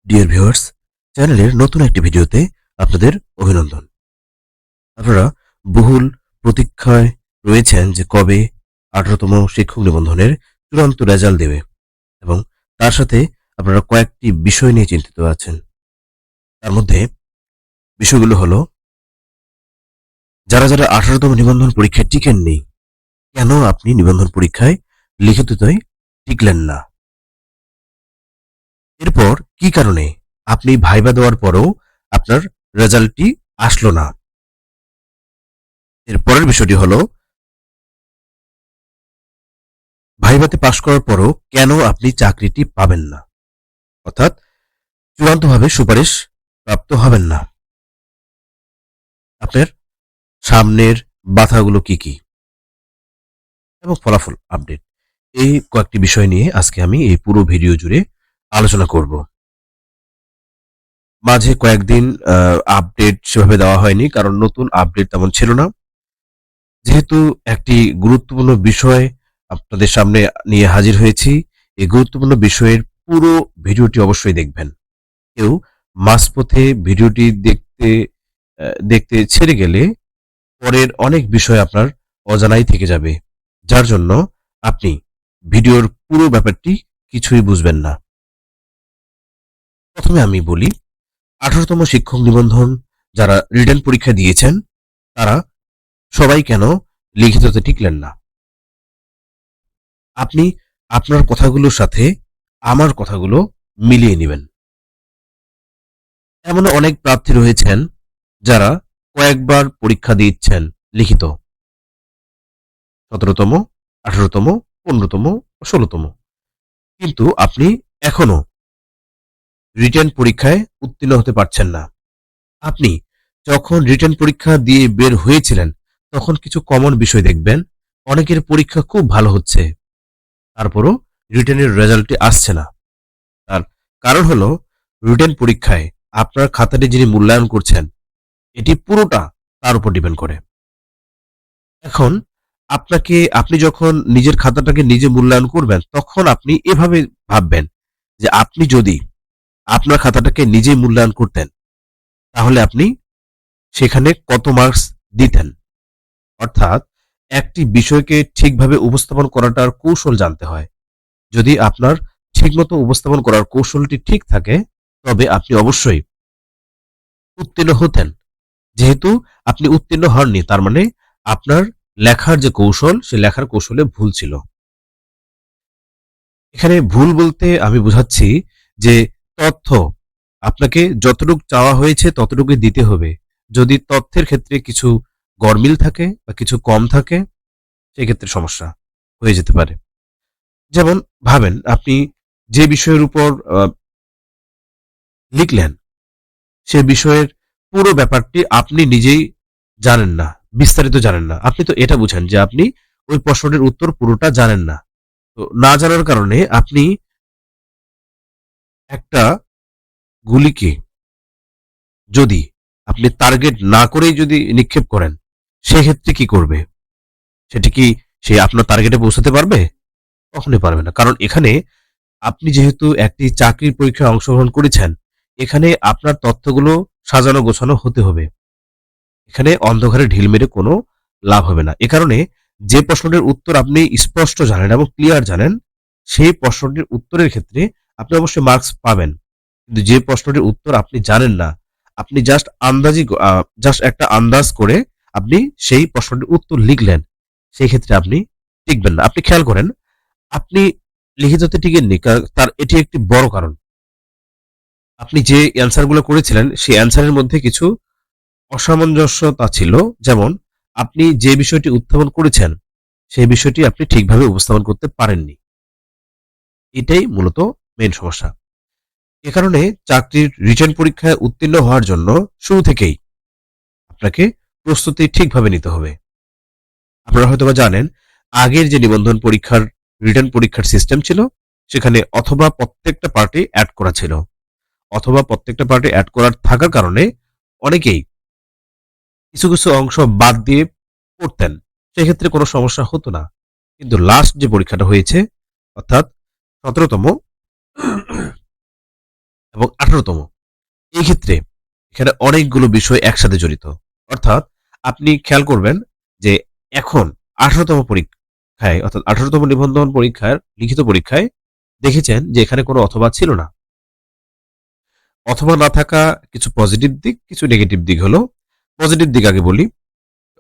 Dear viewers, চ্যানেলের নতুন একটি ভিডিওতে আপনাদের অভিনন্দন। আপনারা বহুল প্রতীক্ষায় রয়েছেন যে কবে 18তম শিক্ষক নিবন্ধনের চূড়ান্ত রেজাল্ট দেবে এবং তার সাথে আপনারা কয়েকটি বিষয় নিয়ে চিন্তিত আছেন। তার মধ্যে বিষয়গুলো হলো, যারা 18তম নিবন্ধন পরীক্ষায় টিকেননি, কেন আপনি নিবন্ধন পরীক্ষায় লিখিতই টিকলেন না? এরপর কি কারণে আপনি ভাইবা দেওয়ার পরেও আপনার রেজাল্টটি আসলো না? এর পরের বিষয়টি হলো, ভাইভাতে পাশ করার পরও কেন আপনি চাকরিটি পাবেন না, অর্থাৎ চূড়ান্তভাবে সুপারিশ প্রাপ্ত হবেন না। আপনার সামনের বাধাগুলো কি কি এবং ফলাফল আপডেট, এই কয়েকটি বিষয় নিয়ে আজকে আমি এই পুরো ভিডিও জুড়ে আলোচনা করব। মাঝে কয়েকদিন আপডেট সেভাবে দেওয়া হয়নি, কারণ নতুন আপডেট তেমন ছিল না। যেহেতু একটি গুরুত্বপূর্ণ বিষয় আপনাদের সামনে নিয়ে হাজির হয়েছি, এই গুরুত্বপূর্ণ বিষয়ের পুরো ভিডিওটি অবশ্যই দেখবেন। কেউ মাঝপথে ভিডিওটি দেখতে ছেড়ে গেলে পরের অনেক বিষয় আপনার অজানাই থেকে যাবে, যার জন্য আপনি ভিডিওর পুরো ব্যাপারটি কিছুই বুঝবেন না। প্রথমে আমি বলি, 18তম শিক্ষক নিবন্ধন যারা রিটেন পরীক্ষা দিয়েছেন তারা সবাই কেন লিখিততে টিকলেন না? আপনি আপনার কথাগুলোর সাথে আমার কথাগুলো মিলিয়ে নেবেন। এমন অনেক প্রার্থী রয়েছেন যারা কয়েকবার পরীক্ষা দিচ্ছেন লিখিত, 17তম, 18তম, 15তম, 16তম, কিন্তু আপনি এখনো রিটেন পরীক্ষায় উত্তীর্ণ হতে পারছেন না। আপনি যখন রিটেন পরীক্ষা দিয়ে বের হয়েছিলেন তখন কিছু কমন বিষয় দেখবেন। অনেকের পরীক্ষা খুব ভালো হচ্ছে, তারপরও রিটেনের রেজাল্টটি আসছে না। তার কারণ হলো, রিটেন পরীক্ষায় আপনার খাতাটি যিনি মূল্যায়ন করছেন এটি পুরোটা তার উপর ডিপেন্ড করে। এখন আপনি যখন নিজের খাতাটাকে নিজে মূল্যায়ন করবেন তখন আপনি এভাবে ভাববেন যে আপনি যদি আপনার খাতাটাকে নিজেই মূল্যায়ন করতেন তাহলে আপনি সেখানে কত মার্কস দিতেন। অর্থাৎ একটি বিষয়কে ঠিকভাবে উপস্থাপন করাটার কৌশল জানতে হয়। যদি আপনার ঠিকমতো উপস্থাপন করার কৌশলটি ঠিক থাকে তবে আপনি অবশ্যই উত্তীর্ণ হতেন। যেহেতু আপনি উত্তীর্ণ হননি, তার মানে আপনার লেখার যে কৌশল, সে লেখার কৌশলে ভুল ছিল। এখানে ভুল বলতে আমি বুঝাচ্ছি যে তথ্য আপনাকে যতটুকু চাওয়া হয়েছে ততটুকুই দিতে হবে। যদি তথ্যের ক্ষেত্রে কিছু গরমিল থাকে বা কিছু কম থাকে, সেক্ষেত্রে সমস্যা হয়ে যেতে পারে। যেমন ভাবেন, আপনি যে বিষয়ের উপর লিখলেন সে বিষয়ের পুরো ব্যাপারটি আপনি নিজেই জানেন না, বিস্তারিত জানেন না। আপনি তো এটা বুঝেন যে আপনি ওই প্রশ্নটির উত্তর পুরোটা জানেন না। তো না জানার কারণে আপনি একটা গুলিকে যদি আপনি টার্গেট না করেই যদি নিক্ষেপ করেন, সেক্ষেত্রে কি করবে? সেটি কি সে আপনার টার্গেটে পৌঁছাতে পারবে? কখনোই পারবে না। কারণ এখানে আপনি যেহেতু একটি চাকরির পরীক্ষায় অংশগ্রহণ করেছেন, এখানে আপনার তথ্যগুলো সাজানো গোছানো হতে হবে। এখানে অন্ধকারে ঢিল মেরে কোনো লাভ হবে না। এ কারণে যে প্রশ্নটির উত্তর আপনি স্পষ্ট জানেন এবং ক্লিয়ার জানেন, সেই প্রশ্নটির উত্তরের ক্ষেত্রে আপনি অবশ্যই মার্কস পাবেন। কিন্তু যে প্রশ্নটির উত্তর আপনি জানেন না, আপনি জাস্ট একটা আন্দাজ করে আপনি সেই প্রশ্নটির উত্তর লিখলেন, সেই ক্ষেত্রে আপনি টিকবেন না। আপনি খেয়াল করেন, আপনি লিখিততে টিকেননি, তার এটি একটি বড় কারণ। আপনি যে অ্যান্সারগুলো করেছিলেন সেই অ্যান্সারের মধ্যে কিছু অসামঞ্জস্যতা ছিল। যেমন, আপনি যে বিষয়টি উত্থাপন করেছেন সেই বিষয়টি আপনি ঠিকভাবে উপস্থাপন করতে পারেননি। এটাই মূলত মেইন সমস্যা। এ কারণে চাকরির রিটেন পরীক্ষায় উত্তীর্ণ হওয়ার জন্য শুরু থেকেই আপনাকে প্রস্তুতি ঠিকভাবে নিতে হবে। আপনারা হয়তোবা জানেন, আগের যে নিবন্ধন পরীক্ষার রিটেন পরীক্ষার সিস্টেম ছিল, সেখানে অথবা প্রত্যেকটা পার্টি অ্যাড করা ছিল, অথবা প্রত্যেকটা পার্টি অ্যাড করার থাকার কারণে অনেকেই কিছু কিছু অংশ বাদ দিয়ে পড়তেন। সেক্ষেত্রে কোনো সমস্যা হতো না। কিন্তু লাস্ট যে পরীক্ষাটা হয়েছে, অর্থাৎ 17তম, এবং 18তম। এই ক্ষেত্রে এখানে অনেকগুলো বিষয় একসাথে জড়িত। অর্থাৎ আপনি খেয়াল করবেন যে এখন 18তম পরীক্ষায় অর্থাৎ 18তম নিবন্ধন পরীক্ষার লিখিত পরীক্ষায় দেখেছেন যে এখানে কোনো অথবা ছিল না। অথবা না থাকা কিছু পজিটিভ দিক, কিছু নেগেটিভ দিক হলো। পজিটিভ দিক আগে বলি।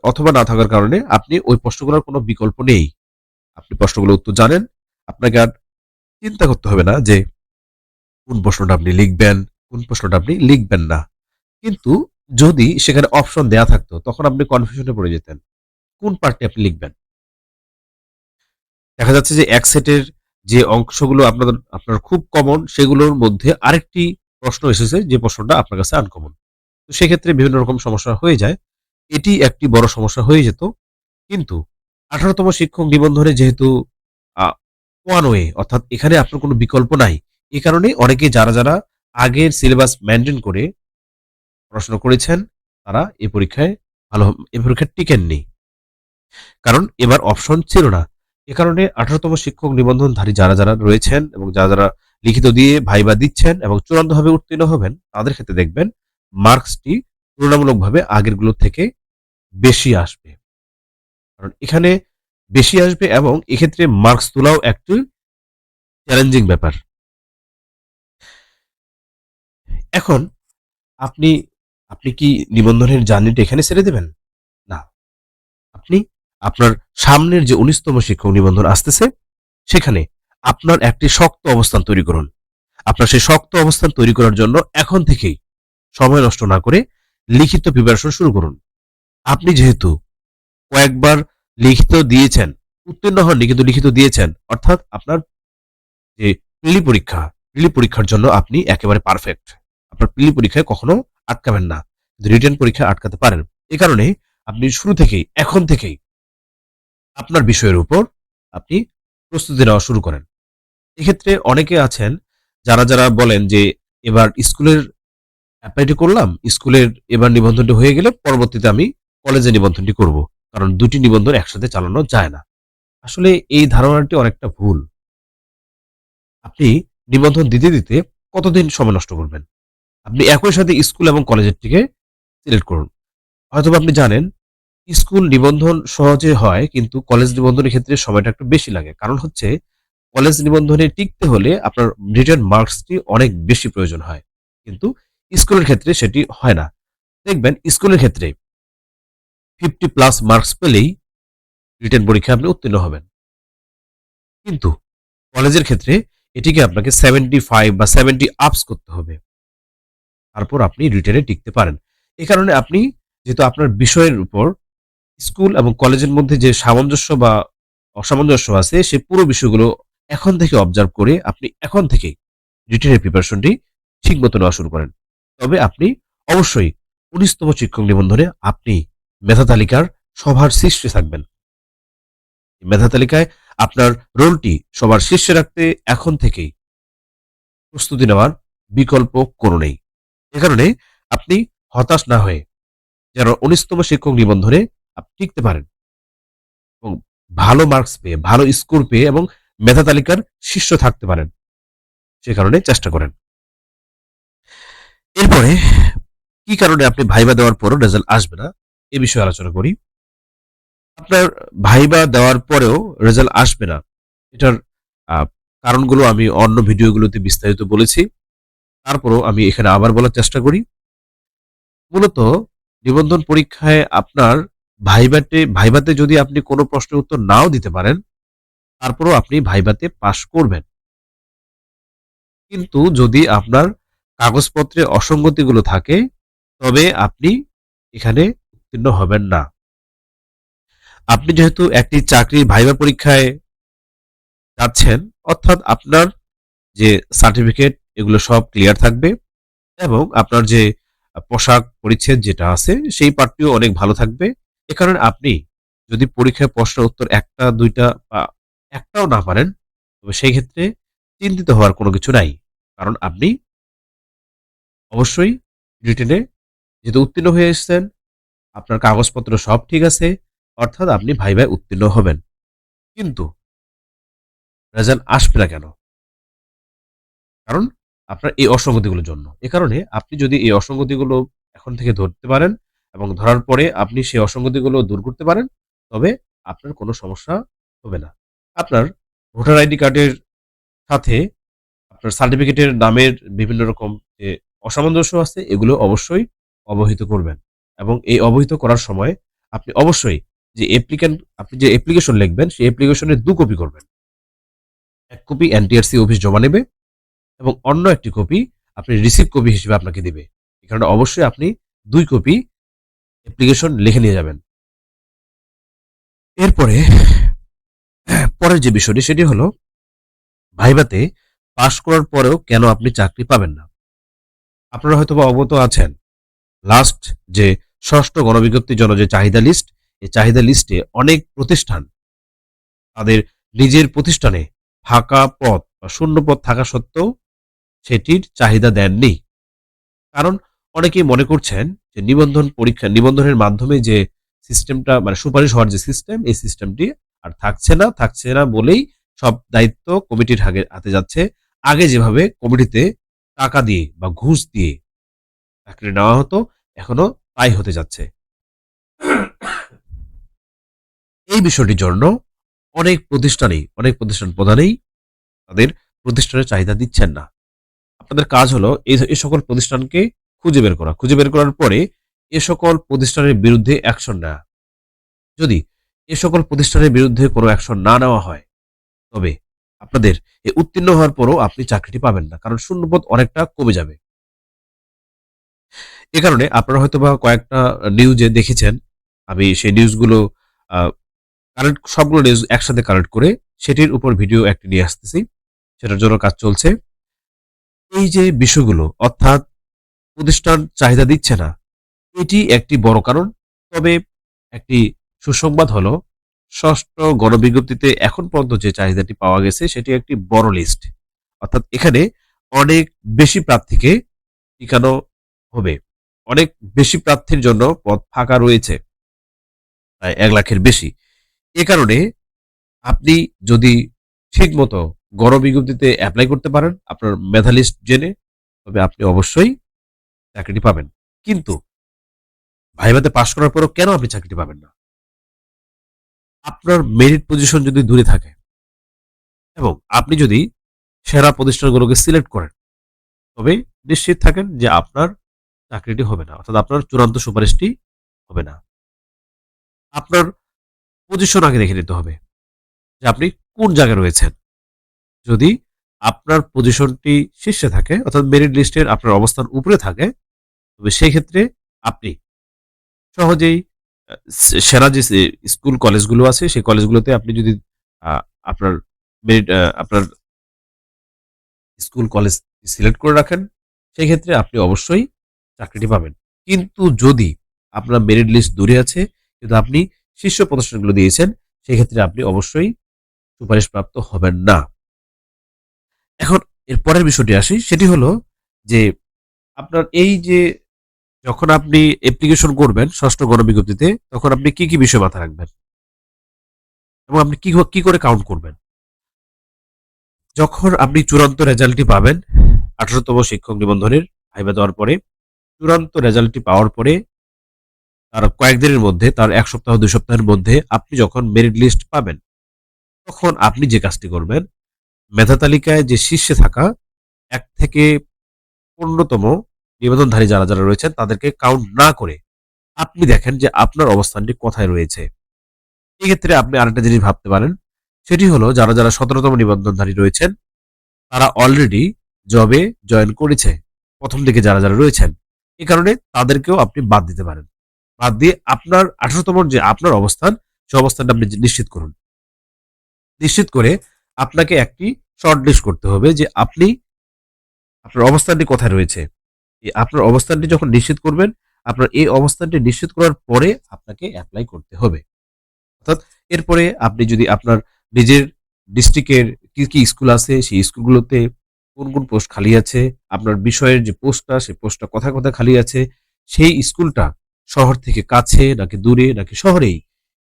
অথবা না থাকার কারণে আপনি ওই প্রশ্নগুলোর কোনো বিকল্প নেই। আপনি প্রশ্নগুলোর উত্তর জানেন। আপনাকে আর চিন্তা করতে হবে না যে কোন প্রশ্নটা আপনি লিখবেন, কোন প্রশ্নটা আপনি লিখবেন না। কিন্তু যদি সেখানে অপশন দেয়া থাকতো তখন আপনি কনফিউশনে পড়ে যেতেন। কোন পার্টটি আপনি লিখবেন? দেখা যাচ্ছে যে এক সেটের যে অংশগুলো আপনার খুব কমন সেগুলোর মধ্যে আরেকটি প্রশ্ন এসেছে যে প্রশ্নটা আপনার কাছে আনকমন। তো সেক্ষেত্রে বিভিন্ন রকম সমস্যা হয়ে যায়। এটি একটি বড় সমস্যা হয়ে যেত। কিন্তু 18তম শিক্ষক নিবন্ধনে যেহেতু আ ওয়ান ওয়ে অর্থাৎ এখানে আপনার কোনো বিকল্প নাই। এ কারণেই অনেকে যারা আগের সিলেবাস মেইনটেইন করে পড়াশোনা করেছেন তারা এই পরীক্ষায় টিকেননি। কারণ এবার অপশন ছিল না। এ কারণে 18তম শিক্ষক নিবন্ধনধারী যারা রয়েছেন এবং যারা লিখিত দিয়ে ভাইবা দিচ্ছেন এবং চূড়ান্তভাবে উত্তীর্ণ হবেন তাদের ক্ষেত্রে দেখবেন মার্কসটি তুলনামূলকভাবে আগেরগুলোর থেকে বেশি আসবে। কারণ এখানে বেশি আসবে এবং এক্ষেত্রে মার্কস তোলাও একটু চ্যালেঞ্জিং ব্যাপার। এখন আপনি আপনি কি নিবন্ধনের জার্নিটা এখানে ছেড়ে দেবেন? না। আপনি আপনার সামনের যে 19তম শিক্ষক নিবন্ধন আসতেছে সেখানে আপনার একটি শক্ত অবস্থান তৈরি করুন। আপনার সেই শক্ত অবস্থান তৈরি করার জন্য এখন থেকেই সময় নষ্ট না করে লিখিত প্রিপারেশন শুরু করুন। আপনি যেহেতু কয়েকবার লিখিত দিয়েছেন, উত্তীর্ণ হননি কিন্তু লিখিত দিয়েছেন, অর্থাৎ আপনার যে প্রিলি পরীক্ষার জন্য আপনি একেবারে পারফেক্ট। আপনার প্রিলি পরীক্ষায় কখনো আটকাবেন না। কিন্তু রিটেন পরীক্ষায় আটকাতে পারেন। এ কারণে আপনি শুরু থেকেই এখন থেকেই আপনার বিষয়ের উপর আপনি প্রস্তুতি নেওয়া শুরু করেন। এক্ষেত্রে অনেকে আছেন যারা বলেন যে এবার স্কুলের এপ্লাইটি করলাম, স্কুলের এবার নিবন্ধনটি হয়ে গেলে পরবর্তীতে আমি কলেজে নিবন্ধনটি করব। কারণ দুটি নিবন্ধন একসাথে চালানো যায় না। আসলে এই ধারণাটি অনেকটা ভুল। আপনি নিবন্ধন দিতে কতদিন সময় নষ্ট করবেন? আপনি একই সাথে স্কুল এবং কলেজেরটিকে সিলেক্ট করুন। হয়তোবা আপনি জানেন স্কুল নিবন্ধন সহজে হয় কিন্তু কলেজ নিবন্ধনের ক্ষেত্রে সময়টা একটু বেশি লাগে। কারণ হচ্ছে কলেজ নিবন্ধনে টিকতে হলে আপনার রিটেন মার্কসটি অনেক বেশি প্রয়োজন হয়। কিন্তু স্কুলের ক্ষেত্রে সেটি হয় না। দেখবেন স্কুলের ক্ষেত্রে 50 প্লাস মার্কস পেলেই রিটেন পরীক্ষায় আপনি উত্তীর্ণ হবেন। কিন্তু কলেজের ক্ষেত্রে এটিকে আপনাকে 75 বা 70 আপস করতে হবে। তারপর আপনি রিটেনে টিকতে পারেন। এ কারণে আপনি যেহেতু আপনার বিষয়ের উপর স্কুল এবং কলেজের মধ্যে যে সামঞ্জস্য বা অসামঞ্জস্য আছে সে পুরো বিষয়গুলো এখন থেকে অবজার্ভ করে আপনি এখন থেকেই রিটেনের প্রিপারেশনটি ঠিক মতো নেওয়া শুরু করেন। তবে আপনি অবশ্যই 19তম শিক্ষক নিবন্ধনে আপনি মেধা তালিকার সবার শীর্ষে থাকবেন। মেধা তালিকায় আপনার রোলটি সবার শীর্ষে রাখতে এখন থেকেই প্রস্তুতি নেওয়ার বিকল্প কোনো নেই। এ কারণে আপনি হতাশ না হয়ে যেন 19তম শিক্ষক নিবন্ধনে আপনি টিকতে পারেন এবং ভালো মার্কস পেয়ে, ভালো স্কোর পেয়ে এবং মেধা তালিকার শীর্ষ থাকতে পারেন। সে কারণে চেষ্টা করেন। এরপরে কি কারণে আপনি ভাইবা দেওয়ার পরও রেজাল্ট আসবে না এ বিষয়ে আলোচনা করি। আপনার ভাইবা দেওয়ার পরেও রেজাল্ট আসবে না এটার আহ, কারণগুলো আমি অন্য ভিডিওগুলোতে বিস্তারিত বলেছি। তারপরও আমি এখানে আবার বলার চেষ্টা করি। মূলত নিবন্ধন পরীক্ষায় আপনার ভাইবাতে যদি আপনি কোনো প্রশ্নের উত্তর নাও দিতে পারেন তারপরও আপনি ভাইবাতে পাশ করবেন। কিন্তু যদি আপনার কাগজপত্রে অসঙ্গতিগুলো থাকে তবে আপনি এখানে উত্তীর্ণ হবেন না। আপনি যেহেতু একটি চাকরির ভাইবা পরীক্ষায় যাচ্ছেন অর্থাৎ আপনার যে সার্টিফিকেট এগুলো সব ক্লিয়ার থাকবে এবং আপনার যে পোশাক পরিচ্ছদ যেটা আছে সেই পার্টটিও অনেক ভালো থাকবে। এ কারণে আপনি যদি পরীক্ষায় প্রশ্নের উত্তর একটা দুইটা বা একটাও না পারেন তবে সেই ক্ষেত্রে চিন্তিত হওয়ার কোনো কিছু নাই। কারণ আপনি অবশ্যই রিটেনে যেহেতু উত্তীর্ণ হয়ে এসেছেন আপনার কাগজপত্র সব ঠিক আছে অর্থাৎ আপনি ভাইভায় উত্তীর্ণ হবেন। কিন্তু রেজাল্ট আসবে না কেন? কারণ আপনার এই অসঙ্গতিগুলোর জন্য। এ কারণে আপনি যদি এই অসঙ্গতিগুলো এখন থেকে ধরতে পারেন এবং ধরার পরে আপনি সেই অসঙ্গতিগুলো দূর করতে পারেন, তবে আপনার কোনো সমস্যা হবে না। আপনার ভোটার আইডি কার্ডের সাথে আপনার সার্টিফিকেটের নামের বিভিন্ন রকম যে অসামঞ্জস্য আছে, এগুলো অবশ্যই অবহিত করবেন এবং এই অবহিত করার সময় আপনি অবশ্যই আপনি যে অ্যাপ্লিকেশন লিখবেন, সেই অ্যাপ্লিকেশনের ২ কপি করবেন। ১ কপি এনটিআরসি অফিস জমা নেবে এবং অন্য একটি কপি আপনি রিসিভ কপি হিসেবে আপনাকে দিবে। এ কারণে অবশ্যই আপনি ২ কপি অ্যাপ্লিকেশন লিখে নিয়ে যাবেন। এরপরে পরের যে বিষয়টি সেটি হলো ভাইভাতে পাস করার পরেও কেন আপনি চাকরি পাবেন না? আপনারা হয়তোবা অবগত আছেন, লাস্ট যে ৬ষ্ঠ গণবিজ্ঞপ্তির জন্য যে চাহিদা লিস্ট, এই চাহিদা লিস্টে অনেক প্রতিষ্ঠান তাদের নিজের প্রতিষ্ঠানে ফাঁকা পদ বা শূন্য পদ থাকা সত্ত্বেও সেটির চাহিদা দেননি। কারণ অনেকেই মনে করছেন যে নিবন্ধনের মাধ্যমে যে সিস্টেমটা মানে সুপারিশ হওয়ার যে সিস্টেম, এই সিস্টেমটি আর থাকছে না বলেই সব দায়িত্ব কমিটির হাতে যাচ্ছে। আগে যেভাবে কমিটিতে টাকা দিয়ে বা ঘুষ দিয়ে চাকরি নেওয়া হতো, এখনো তাই হতে যাচ্ছে। এই বিষয়টির জন্য অনেক প্রতিষ্ঠান প্রধানেই তাদের প্রতিষ্ঠানের চাহিদা দিচ্ছেন না। আপনাদের কাজ হলো এই সকল প্রতিষ্ঠানকে খুঁজে বের করার পরে এ সকল প্রতিষ্ঠানের বিরুদ্ধে অ্যাকশন নেওয়া। যদি এ সকল প্রতিষ্ঠানের বিরুদ্ধে কোনো অ্যাকশন না নেওয়া হয়, তবে আপনাদের এই উত্তীর্ণ হওয়ার পরও আপনি চাকরিটি পাবেন না, কারণ শূন্যপদ অনেকটা কমে যাবে। এ কারণে আপনারা হয়তোবা কয়েকটা নিউজে দেখেছেন, আমি সেই নিউজগুলো সবগুলো নিউজ একসাথে কালেক্ট করে সেটির উপর ভিডিও একটি নিয়ে আসতেছি, সেটার জন্য কাজ চলছে। এই যে বিষয়গুলো, অর্থাৎ প্রতিষ্ঠান চাহিদা দিচ্ছে না, এটি একটি বড় কারণ। তবে একটি সুসংবাদ হলো, ৬ষ্ঠ গণবিজ্ঞপ্তিতে এখন পর্যন্ত যে চাহিদাটি পাওয়া গেছে সেটি একটি বড় লিস্ট। অর্থাৎ এখানে অনেক বেশি প্রার্থীকে টিকানো হবে। অনেক বেশি প্রার্থীর জন্য পদ ফাঁকা রয়েছে, প্রায় ১ লাখের বেশি। এ কারণে আপনি যদি ঠিকমতো গণবিজ্ঞপ্তিতে এপ্লাই করতে পারেন আপনার মেধা লিস্ট জেনে, তবে আপনি অবশ্যই চাকরিটি পাবেন। কিন্তু ভাইভাতে পাশ করার পরও কেন আপনি চাকরিটি পাবেন না? আপনার মেরিট পজিশন যদি দূরে থাকে এবং আপনি যদি সেরা প্রতিষ্ঠানগুলোকে সিলেক্ট করেন, তবে নিশ্চিত থাকেন যে আপনার চাকরিটি হবে না, অর্থাৎ আপনার চূড়ান্ত সুপারিশটি হবে না। আপনার পজিশন আগে দেখে নিতে হবে যে আপনি কোন জায়গায় রয়েছেন। যদি আপনার পজিশনটি শীর্ষে থাকে, অর্থাৎ মেরিট লিস্টের আপনার অবস্থান উপরে থাকে, তবে সেই ক্ষেত্রে আপনি সহজেই সেরা যে স্কুল কলেজগুলো আছে সেই কলেজগুলোতে আপনি যদি আহ, আপনার আপনার স্কুল কলেজ সিলেক্ট করে রাখেন, সেই ক্ষেত্রে আপনি অবশ্যই চাকরিটি পাবেন। কিন্তু যদি আপনার মেরিট লিস্ট দূরে আছে কিন্তু আপনি শীর্ষ প্রতিষ্ঠানগুলো দিয়েছেন, সেই ক্ষেত্রে আপনি অবশ্যই সুপারিশপ্রাপ্ত হবেন না। এখন এর পরের বিষয়টি আসি, সেটি হলো যে আপনার এই যে যখন আপনি অ্যাপ্লিকেশন করবেন ৬ষ্ঠ গণবিজ্ঞপ্তিতে, তখন আপনি কি বিষয় মাথায় রাখবেন এবং আপনি কি করে কাউন্ট করবেন? যখন আপনি চূড়ান্ত রেজাল্টটি পাবেন ১৮তম শিক্ষক নিবন্ধনের ভাইবা দেওয়ার পরে, চূড়ান্ত রেজাল্টটি পাওয়ার পরে তার কয়েকদিনের মধ্যে, তার ১ সপ্তাহ ২ সপ্তাহের মধ্যে আপনি যখন মেরিট লিস্ট পাবেন, তখন আপনি যে কাজটি করবেন, মেধা তালিকায় যে শীর্ষে থাকা ১ থেকে ১৫তম নিবন্ধনধারী যারা রয়েছেন তাদেরকে কাউন্ট না করে আপনি দেখেন যে আপনার অবস্থানটি কোথায় রয়েছে। এক্ষেত্রে আপনি আরেকটা জিনিস ভাবতে পারেন, সেটি হলো যারা ১৭তম নিবন্ধনধারী রয়েছেন তারা অলরেডি জবে জয়েন করেছে, প্রথম দিকে যারা রয়েছেন। এ কারণে তাদেরকেও আপনি বাদ দিতে পারেন। বাদ দিয়ে আপনার ১৮তম যে আপনার অবস্থান, সে অবস্থানটা আপনি নিশ্চিত করুন। নিশ্চিত করে আপনাকে একটি শর্ট লিস্ট করতে হবে যে আপনি আপনার অবস্থানটি কোথায় রয়েছে। এই আপনার অবস্থানটি যখন নিশ্চিত করবেন, আপনার এই অবস্থানটি নিশ্চিত করার পরে আপনাকে এপ্লাই করতে হবে। অর্থাৎ এরপরে আপনি যদি আপনার নিজের ডিস্ট্রিক্টের কি স্কুল আছে, সেই স্কুলগুলোতে কোন পোস্ট খালি আছে, আপনার বিষয়ের যে পোস্টটা, সেই পোস্টটা কোথায় খালি আছে, সেই স্কুলটা শহর থেকে কাছে নাকি দূরে নাকি শহরেই,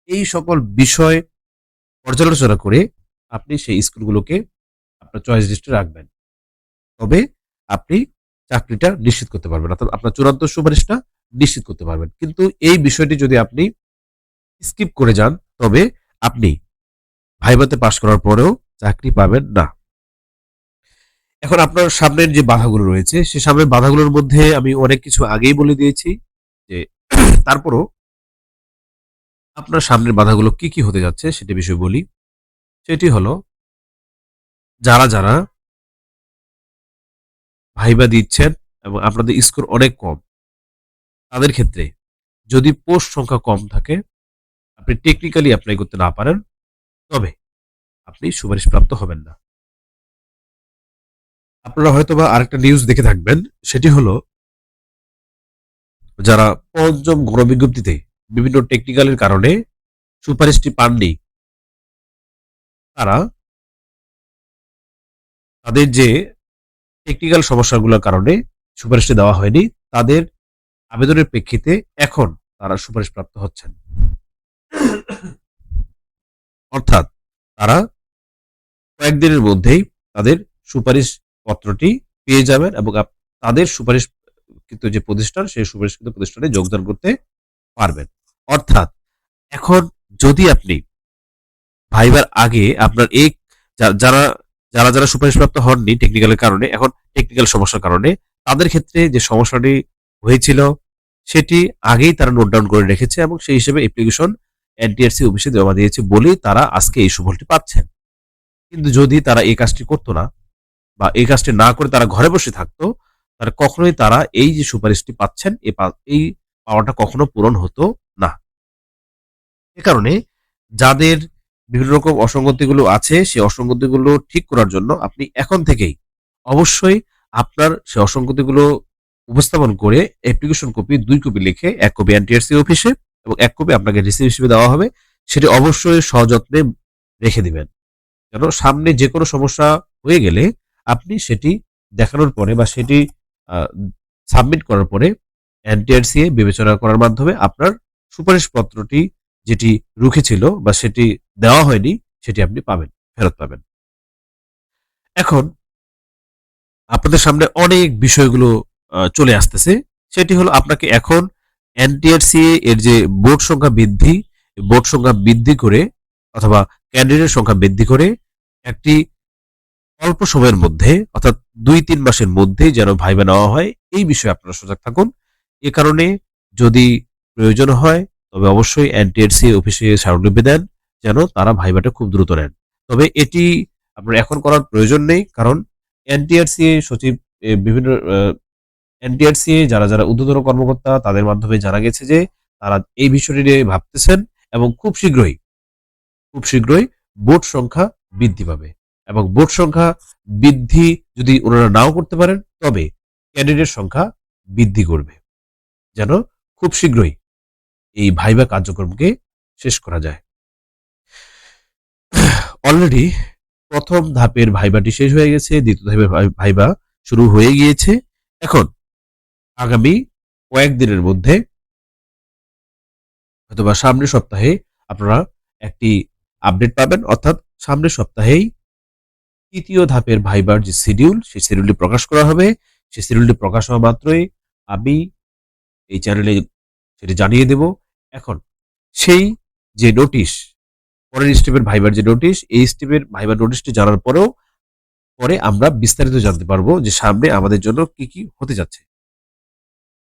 এই সকল বিষয় পর্যালোচনা করে আপনি সেই স্কুলগুলোকে আপনার চয়েস লিস্টে রাখবেন। তবে আপনি চাকরিটা নিশ্চিত করতে পারবেন, অর্থাৎ আপনার চূড়ান্ত সুপারিশটা নিশ্চিত করতে পারবেন। কিন্তু এই বিষয়টি যদি আপনি স্কিপ করে যান, তবে আপনি ভাইভাতে পাশ করার পরেও চাকরি পাবেন না। এখন আপনার সামনের যে বাধাগুলো রয়েছে, সে সামনের বাধাগুলোর মধ্যে আমি অনেক কিছু আগেই বলে দিয়েছি যে তারপরও আপনার সামনের বাধাগুলো কি কি হতে যাচ্ছে সেটা বিষয়ে বলি। সেটি হলো, যারা ভাইবা দিচ্ছেন এবং আপনাদের স্কোর অনেক কম, তাদের ক্ষেত্রে যদি পোস্ট সংখ্যা কম থাকে, আপনি টেকনিক্যালি অ্যাপ্লাই করতে না পারেন, তবে আপনি সুপারিশপ্রাপ্ত হবেন না। আপনারা হয়তোবা আরেকটা নিউজ দেখে থাকবেন, সেটি হলো যারা পঞ্চম গণবিজ্ঞপ্তিতে বিভিন্ন টেকনিক্যালের কারণে সুপারিশটি পাননি, তারা তাদের যে টেকনিক্যাল সমস্যাগুলোর কারণে সুপারিশটি দেওয়া হয়নি, তাদের আবেদনের প্রেক্ষিতে এখন তারা সুপারিশপ্রাপ্ত হচ্ছেন। অর্থাৎ তারা কয়েকদিনের মধ্যেই তাদের সুপারিশ পত্রটি পেয়ে যাবেন এবং তাদের সুপারিশকৃত যে প্রতিষ্ঠান, সেই সুপারিশকৃত প্রতিষ্ঠানে যোগদান করতে পারবেন। অর্থাৎ এখন যদি আপনি ভাইবার আগে আপনার এই যারা যারা যারা সুপারিশপ্রাপ্ত হননি টেকনিক্যালের কারণে, এখন টেকনিক্যাল সমস্যার কারণে তাদের ক্ষেত্রে যে সমস্যাটি হয়েছিল সেটি আগেই তারা নোট ডাউন করে রেখেছে এবং সেই হিসেবে অ্যাপ্লিকেশন এনটিআরসি অফিসে জমা দিয়েছে বলেই তারা আজকে এই সুফলটি পাচ্ছেন। কিন্তু যদি তারা এই কাজটি করতো না বা এই কাজটি না করে তারা ঘরে বসে থাকতো, তারা কখনোই তারা এই যে সুপারিশটি পাচ্ছেন এই পাওয়াটা কখনো পূরণ হতো না। এ কারণে যাদের বিভিন্ন রকম অসঙ্গতিগুলো আছে, সেই অসঙ্গতিগুলো ঠিক করার জন্য আপনি এখন থেকেই অবশ্যই আপনার সেই অসঙ্গতিগুলো উপস্থাপন করে অ্যাপ্লিকেশন কপি 2 কপি লিখে, 1 কপি এনটিআরসি অফিসে এবং 1 কপি আপনাকে রিসিভ হিসেবে দেওয়া হবে, সেটি অবশ্যই সযত্নে রেখে দিবেন, যেন সামনে যে কোনো সমস্যা হয়ে গেলে আপনি সেটি দেখানোর পরে বা সেটি সাবমিট করার পরে এনটিআরসি বিবেচনা করার মাধ্যমে আপনার সুপারিশপত্রটি যেটি রুখে ছিল বা সেটি দেওয়া হয়নি, সেটি আপনি পাবেন, ফেরত পাবেন। এখন আপনাদের সামনে অনেক বিষয়গুলো চলে আসতেছে। সেটি হলো, আপনাকে এখন এনটিআরসি এর যে বোর্ড সংখ্যা বৃদ্ধি করে অথবা ক্যান্ডিডেট সংখ্যা বৃদ্ধি করে একটি অল্প সময়ের মধ্যে, অর্থাৎ 2-3 মাসের মধ্যেই যেন ভাইবা নেওয়া হয়, এই বিষয়ে আপনারা সজাগ থাকুন। এ কারণে যদি প্রয়োজন হয় তবে অবশ্যই এনটিআরসি অফিসে স্মারকলিপি দেন, যেন তারা ভাইবাটা খুব দ্রুত নেন। তবে এটি আপনার এখন করার প্রয়োজন নেই, কারণ এনটিআরসি সচিব বিভিন্ন এনটিআরসি যারা ঊর্ধ্বতন কর্মকর্তা, তাদের মাধ্যমে জানা গেছে যে তারা এই বিষয়টি নিয়ে ভাবতেছেন এবং খুব শীঘ্রই বোর্ড সংখ্যা বৃদ্ধি পাবে এবং বোর্ড সংখ্যা বৃদ্ধি যদি ওনারা নাও করতে পারেন, তবে ক্যান্ডিডেট সংখ্যা বৃদ্ধি করবে, যেন খুব শীঘ্রই এই ভাইবা কার্যক্রমকে শেষ করা যায়। অলরেডি প্রথম ধাপের ভাইবাটি শেষ হয়ে গেছে, দ্বিতীয় ধাপের ভাইবা শুরু হয়ে গিয়েছে। এখন আগামী কয়েকদিনের মধ্যে অথবা সামনের সপ্তাহে আপনারা একটি আপডেট পাবেন, অর্থাৎ সামনের সপ্তাহেই তৃতীয় ধাপের ভাইবার যে শিডিউল, সেই শিডিউলটি প্রকাশ করা হবে। সেই শিডিউলটি প্রকাশ হওয়া মাত্রই আমি এই চ্যানেলে সেটি জানিয়ে দেব। এখন সেই যে নোটিশ, পরের স্টেপের ভাইবার যে নোটিশ, এই স্টেপের ভাইবার নোটিশটি জানার পরে আমরা বিস্তারিত জানতে পারবো যে সামনে আমাদের জন্য কি কি হতে যাচ্ছে,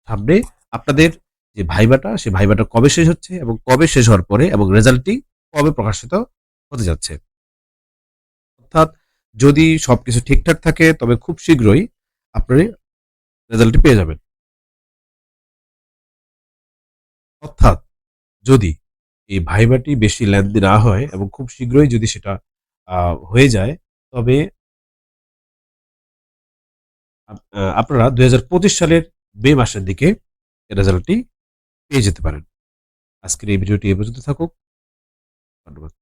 সামনে আপনাদের যে ভাইবাটা, সেই ভাইবাটা কবে শেষ হচ্ছে এবং কবে শেষ হওয়ার পরে এবং রেজাল্টটি কবে প্রকাশিত হতে যাচ্ছে। অর্থাৎ যদি সবকিছু ঠিকঠাক থাকে তবে খুব শীঘ্রই আপনি রেজাল্টটি পেয়ে যাবেন। অর্থাৎ যদি এই ভাইবাটি বেশি লেন্দি না হয় এবং খুব শীঘ্রই যদি সেটা হয়ে যায়, তবে আপনারা 2025 সালের মে মাসের দিকে রেজাল্টটি পেয়ে যেতে পারেন। আজকের এই ভিডিওটি এ পর্যন্ত থাকুক। ধন্যবাদ।